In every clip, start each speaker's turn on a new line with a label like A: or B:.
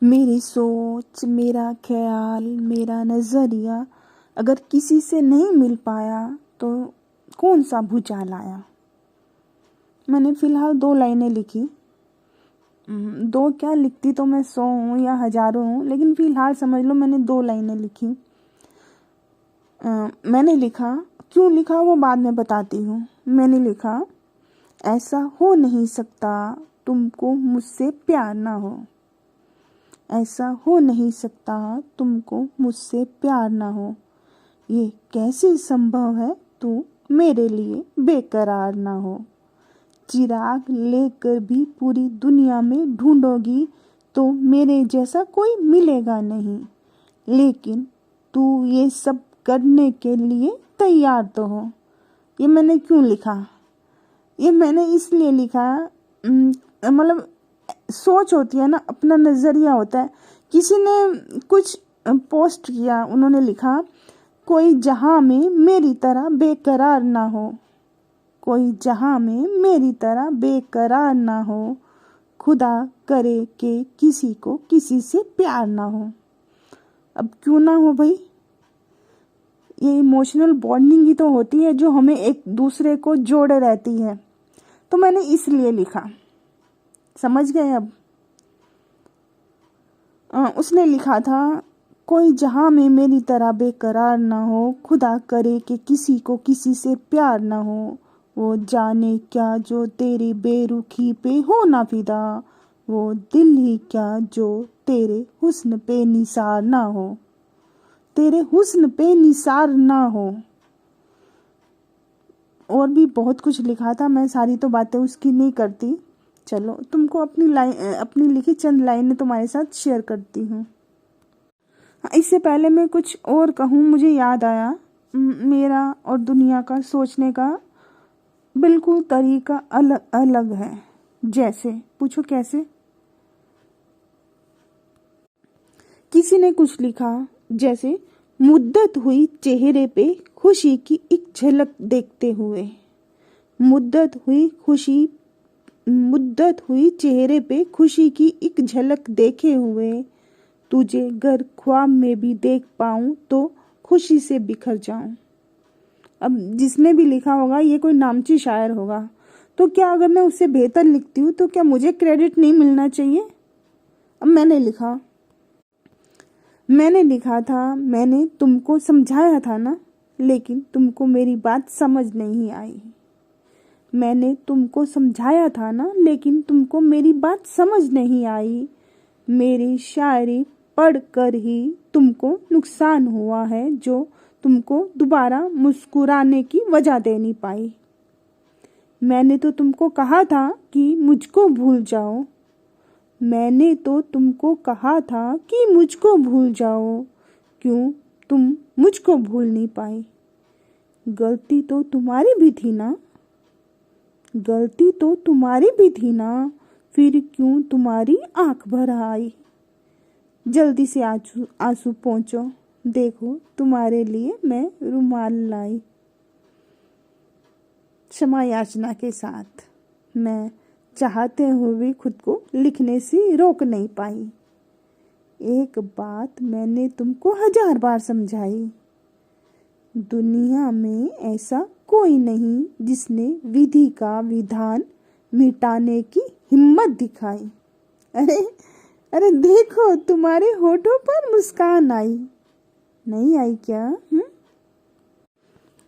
A: मेरी सोच, मेरा ख्याल, मेरा नज़रिया अगर किसी से नहीं मिल पाया तो कौन सा भूचाल आया। मैंने फ़िलहाल 2 लाइनें लिखी। 2 क्या, लिखती तो मैं 100 हूँ या हज़ारों हूँ, लेकिन फ़िलहाल समझ लो मैंने 2 लाइनें लिखी। मैंने लिखा, क्यों लिखा वो बाद में बताती हूँ। मैंने लिखा, ऐसा हो नहीं सकता तुमको मुझसे प्यार ना हो। ऐसा हो नहीं सकता तुमको मुझसे प्यार ना हो। ये कैसे संभव है तू मेरे लिए बेकरार ना हो। चिराग लेकर भी पूरी दुनिया में ढूंढोगी तो मेरे जैसा कोई मिलेगा नहीं। लेकिन तू ये सब करने के लिए तैयार तो हो। ये मैंने क्यों लिखा? ये मैंने इसलिए लिखा, मतलब सोच होती है ना, अपना नज़रिया होता है। किसी ने कुछ पोस्ट किया, उन्होंने लिखा, कोई जहां में मेरी तरह बेकरार ना हो। कोई जहां में मेरी तरह बेकरार ना हो। खुदा करे कि किसी को किसी से प्यार ना हो। अब क्यों ना हो भाई? ये इमोशनल बॉन्डिंग ही तो होती है जो हमें एक दूसरे को जोड़े रहती है। तो मैंने इसलिए लिखा, समझ गए अब? उसने लिखा था, कोई जहां में मेरी तरह बेकरार ना हो। खुदा करे कि किसी को किसी से प्यार ना हो। वो जाने क्या जो तेरी बेरुखी पे हो ना फिदा। वो दिल ही क्या जो तेरे हुस्न पे निसार ना हो। तेरे हुस्न पे निसार ना हो। और भी बहुत कुछ लिखा था, मैं सारी तो बातें उसकी नहीं करती। चलो, तुमको अपनी लिखी चंद लाइनें तुम्हारे साथ शेयर करती हूँ। इससे पहले मैं कुछ और कहूँ, मुझे याद आया, मेरा और दुनिया का सोचने का बिल्कुल तरीका अलग अलग है। जैसे, पूछो कैसे? किसी ने कुछ लिखा, जैसे मुद्दत हुई चेहरे पे खुशी की एक झलक देखते हुए। मुद्दत हुई चेहरे पे खुशी की एक झलक देखे हुए। तुझे गर ख्वाब में भी देख पाऊं तो खुशी से बिखर जाऊं। अब जिसने भी लिखा होगा ये कोई नामची शायर होगा, तो क्या अगर मैं उससे बेहतर लिखती हूँ तो क्या मुझे क्रेडिट नहीं मिलना चाहिए? अब मैंने लिखा था, मैंने तुमको समझाया था ना, लेकिन तुमको मेरी बात समझ नहीं आई। मैंने तुमको समझाया था ना, लेकिन तुमको मेरी बात समझ नहीं आई। मेरी शायरी पढ़कर ही तुमको नुकसान हुआ है, जो तुमको दोबारा मुस्कुराने की वजह दे नहीं पाई। मैंने तो तुमको कहा था कि मुझको भूल जाओ। मैंने तो तुमको कहा था कि मुझको भूल जाओ। क्यों तुम मुझको भूल नहीं पाई? गलती तो तुम्हारी भी थी ना। गलती तो तुम्हारी भी थी ना। फिर क्यों तुम्हारी आंख भर आई? जल्दी से आंसू पहुँचो, देखो तुम्हारे लिए मैं रुमाल लाई। क्षमा याचना के साथ, मैं चाहते हुए भी खुद को लिखने से रोक नहीं पाई। एक बात मैंने तुमको 1000 बार समझाई। दुनिया में ऐसा कोई नहीं जिसने विधि का विधान मिटाने की हिम्मत दिखाई। अरे अरे देखो, तुम्हारे होठों पर मुस्कान आई। नहीं आई क्या?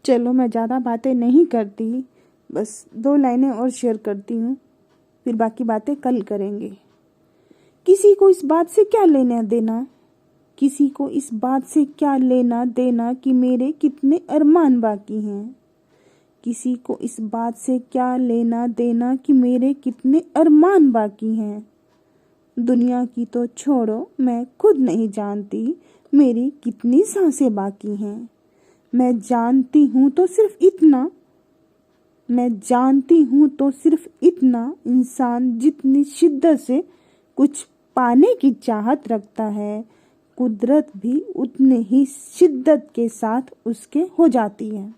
A: चलो, मैं ज़्यादा बातें नहीं करती, बस 2 लाइनें और शेयर करती हूँ, फिर बाकी बातें कल करेंगे। किसी को इस बात से क्या लेना देना? किसी को इस बात से क्या लेना देना कि मेरे कितने अरमान बाकी हैं? किसी को इस बात से क्या लेना देना कि मेरे कितने अरमान बाकी हैं? दुनिया की तो छोड़ो, मैं खुद नहीं जानती मेरी कितनी सांसें बाकी हैं। मैं जानती हूँ तो सिर्फ इतना, इंसान जितनी शिद्दत से कुछ पाने की चाहत रखता है, कुदरत भी उतने ही शिद्दत के साथ उसके हो जाती है।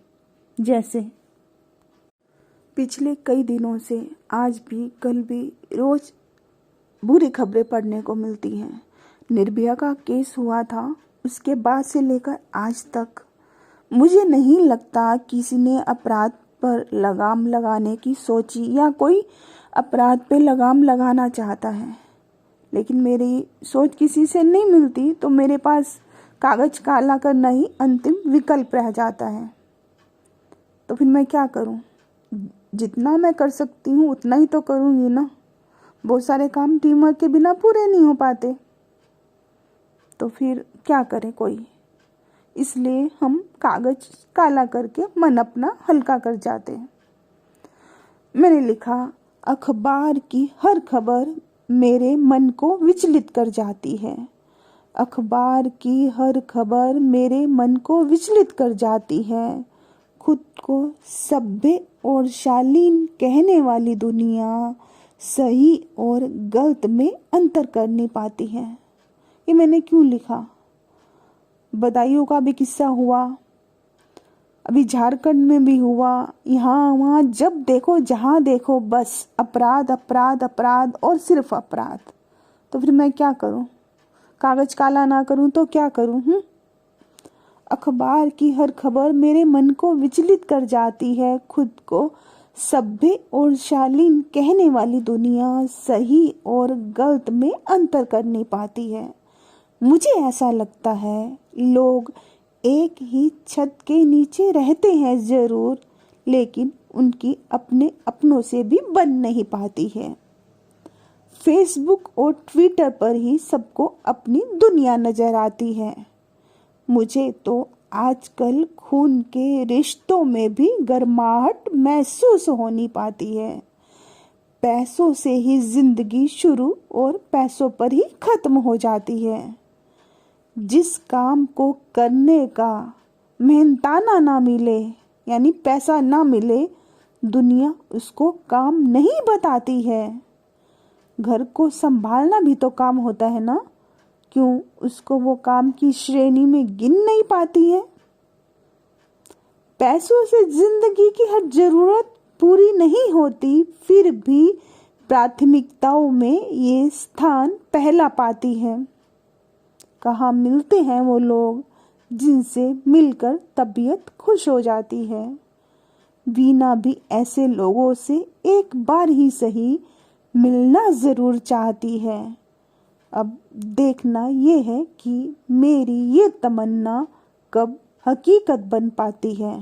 A: जैसे पिछले कई दिनों से आज भी कल भी रोज बुरी खबरें पढ़ने को मिलती हैं। निर्भया का केस हुआ था, उसके बाद से लेकर आज तक मुझे नहीं लगता किसी ने अपराध पर लगाम लगाने की सोची या कोई अपराध पे लगाम लगाना चाहता है। लेकिन मेरी सोच किसी से नहीं मिलती तो मेरे पास कागज काला करना ही अंतिम विकल्प रह जाता है। तो फिर मैं क्या करूं? जितना मैं कर सकती हूँ उतना ही तो करूँगी ना। बहुत सारे काम टीम वर्क के बिना पूरे नहीं हो पाते, तो फिर क्या करे कोई। इसलिए हम कागज काला करके मन अपना हल्का कर जाते हैं। मैंने लिखा, अखबार की हर खबर मेरे मन को विचलित कर जाती है। अखबार की हर खबर मेरे मन को विचलित कर जाती है। खुद को सभ्य और शालीन कहने वाली दुनिया सही और गलत में अंतर कर नहीं पाती है। ये मैंने क्यों लिखा? बदायूं का भी किस्सा हुआ, अभी झारखंड में भी हुआ, यहाँ वहाँ जब देखो जहाँ देखो बस अपराध अपराध अपराध और सिर्फ अपराध। तो फिर मैं क्या करूँ? कागज काला ना करूँ तो क्या करूँ? अखबार की हर खबर मेरे मन को विचलित कर जाती है। खुद को सभ्य और शालीन कहने वाली दुनिया सही और गलत में अंतर कर नहीं पाती है। मुझे ऐसा लगता है लोग एक ही छत के नीचे रहते हैं जरूर, लेकिन उनकी अपने अपनों से भी बन नहीं पाती है। फेसबुक और ट्विटर पर ही सबको अपनी दुनिया नजर आती है। मुझे तो आजकल खून के रिश्तों में भी गर्माहट महसूस हो नहीं पाती है। पैसों से ही जिंदगी शुरू और पैसों पर ही खत्म हो जाती है। जिस काम को करने का मेहनताना ना मिले, यानी पैसा ना मिले, दुनिया उसको काम नहीं बताती है। घर को संभालना भी तो काम होता है ना, क्यों उसको वो काम की श्रेणी में गिन नहीं पाती है? पैसों से जिंदगी की हर जरूरत पूरी नहीं होती, फिर भी प्राथमिकताओं में ये स्थान पहला पाती है। कहाँ मिलते हैं वो लोग जिनसे मिलकर तबीयत खुश हो जाती है। वीना भी ऐसे लोगों से एक बार ही सही मिलना जरूर चाहती है। अब देखना ये है कि मेरी ये तमन्ना कब हकीकत बन पाती है।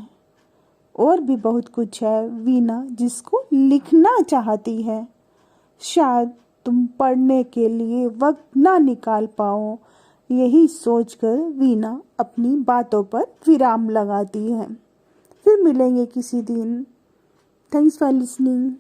A: और भी बहुत कुछ है वीना जिसको लिखना चाहती है। शायद तुम पढ़ने के लिए वक्त ना निकाल पाओ, यही सोचकर वीना अपनी बातों पर विराम लगाती है। फिर मिलेंगे किसी दिन। Thanks for listening.